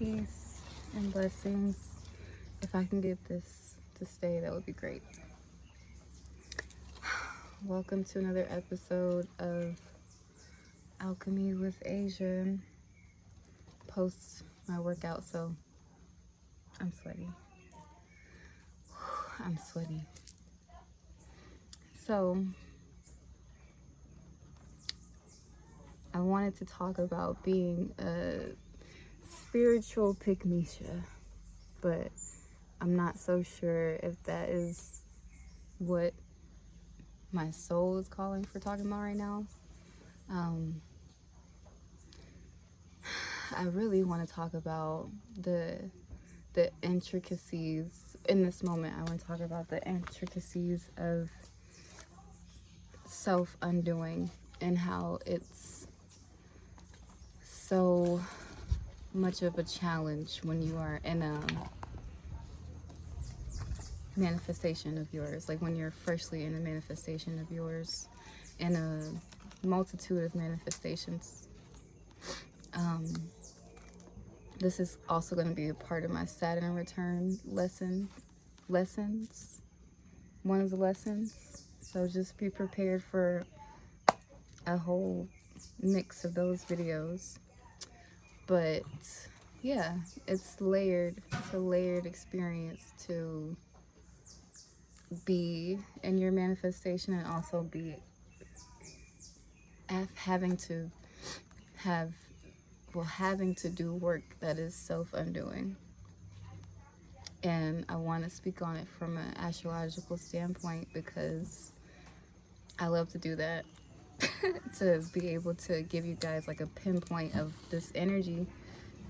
Peace and blessings. If I can get this to stay, that would be great. Welcome to another episode of Alchemy with Asia. Post my workout, so I'm sweaty. I'm sweaty. So, I wanted to talk about being a spiritual pick-me-sha, but I'm not so sure if that is what my soul is calling for talking about right now. I really want to talk about the intricacies in this moment. I want to talk about the intricacies of self-undoing and how it's so much of a challenge when you are in a manifestation of yours, like when you're firstly in a manifestation of yours, in a multitude of manifestations. This is also going to be a part of my Saturn return lessons, one of the lessons. So just be prepared for a whole mix of those videos. But yeah, it's layered. It's a layered experience to be in your manifestation and also be having to do work that is self-undoing. And I want to speak on it from an astrological standpoint because I love to do that. To be able to give you guys like a pinpoint of this energy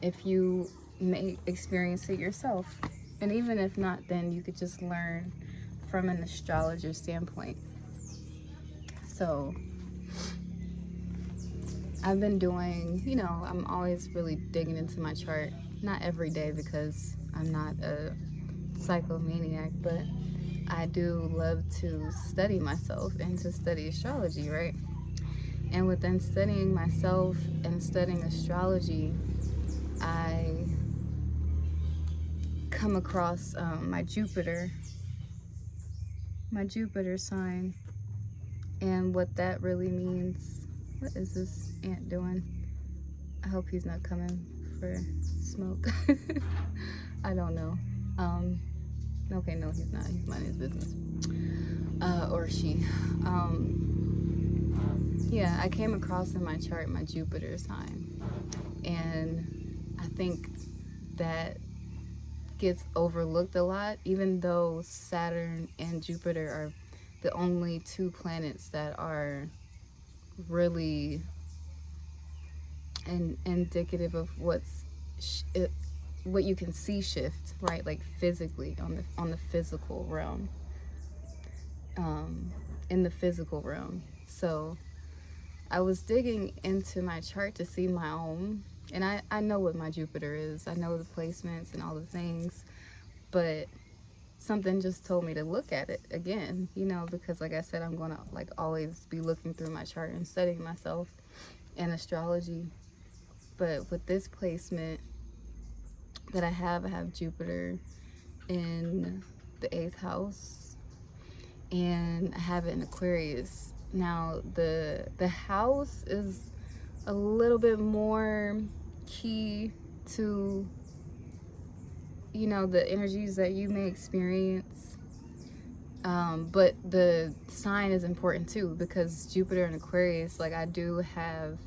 if you may experience it yourself. And even if not, then you could just learn from an astrologer standpoint. So I've been doing, I'm always really digging into my chart. Not every day because I'm not a psychomaniac, but I do love to study myself and to study astrology, right? And within studying myself and studying astrology, I come across my Jupiter sign, and what that really means. What is this ant doing? I hope he's not coming for smoke. I don't know. Okay, no, he's not. He's minding his business. Or she. Yeah, I came across in my chart my Jupiter sign, and I think that gets overlooked a lot, even though Saturn and Jupiter are the only two planets that are really indicative of what you can see shift, right? Like physically on the physical realm, in the physical realm. So I was digging into my chart to see my own, and I know what my Jupiter is. I know the placements and all the things, but something just told me to look at it again, because like I said, I'm going to like always be looking through my chart and studying myself in astrology. But with this placement that I have Jupiter in the 8th house, and I have it in Aquarius. Now, the house is a little bit more key to, the energies that you may experience. But the sign is important too, because Jupiter in Aquarius, like I do have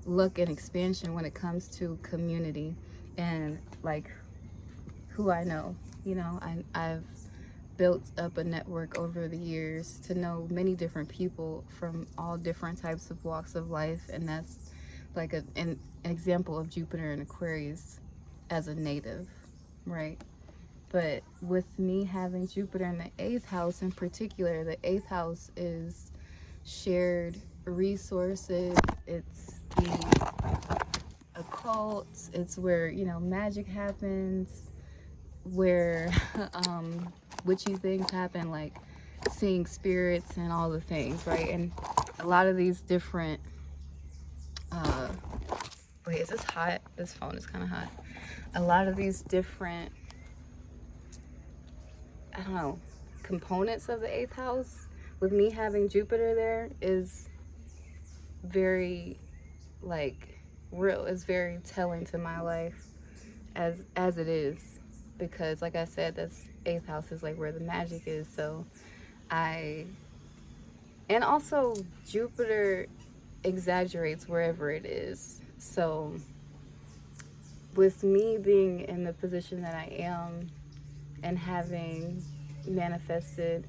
luck and expansion when it comes to community and like who I know. I've built up a network over the years to know many different people from all different types of walks of life, and that's like an example of Jupiter in Aquarius as a native, right? But with me having Jupiter in the 8th house in particular, the 8th house is shared resources, it's the occult, it's where magic happens, where witchy things happen, like seeing spirits and all the things, right? And a lot of these different wait, is this hot? This phone is kind of hot. A lot of these different, I don't know, components of the 8th house, with me having Jupiter there, is very, like, real. It's very telling to my life as it is, because like I said, that's 8th house is like where the magic is. So and also Jupiter exaggerates wherever it is. So with me being in the position that I am and having manifested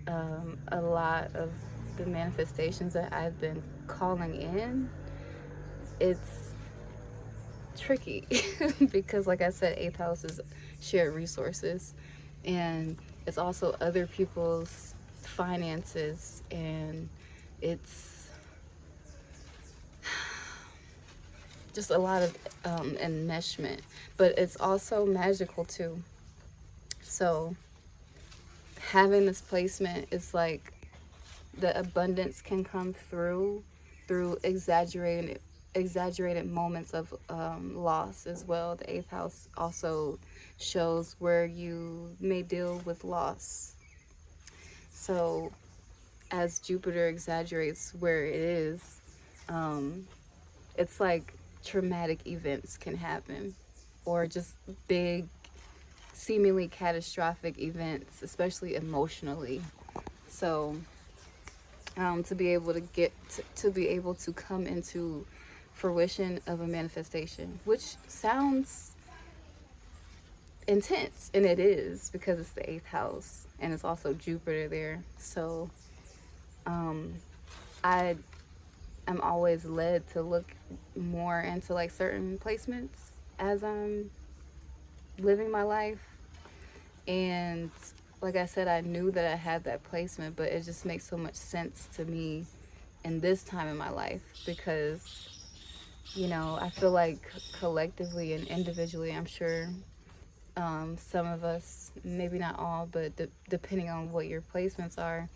a lot of the manifestations that I've been calling in, it's tricky because like I said, 8th house is shared resources, and it's also other people's finances, and it's just a lot of enmeshment, but it's also magical too. So having this placement is like the abundance can come through exaggerated moments of loss as well. The 8th house also shows where you may deal with loss. So as Jupiter exaggerates where it is, it's like traumatic events can happen, or just big, seemingly catastrophic events, especially emotionally. So to be able to to be able to come into fruition of a manifestation, which sounds intense, and it is, because it's the 8th house and it's also Jupiter there. So I am always led to look more into like certain placements as I'm living my life. And like I said, I knew that I had that placement, but it just makes so much sense to me in this time in my life, because I feel like collectively and individually, I'm sure some of us, maybe not all, but depending on what your placements are,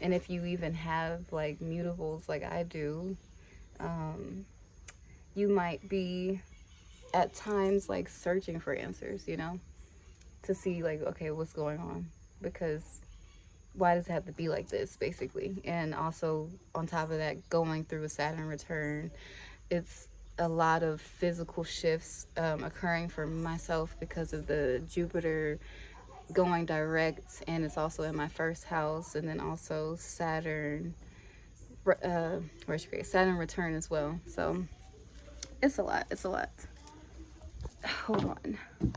and if you even have like mutables like I do, you might be at times like searching for answers, to see like, okay, what's going on, because why does it have to be like this, basically. And also on top of that, going through a Saturn return, it's a lot of physical shifts occurring for myself because of the Jupiter going direct, and it's also in my first house, and then also Saturn retrograde, Saturn return as well. So it's a lot. Hold on.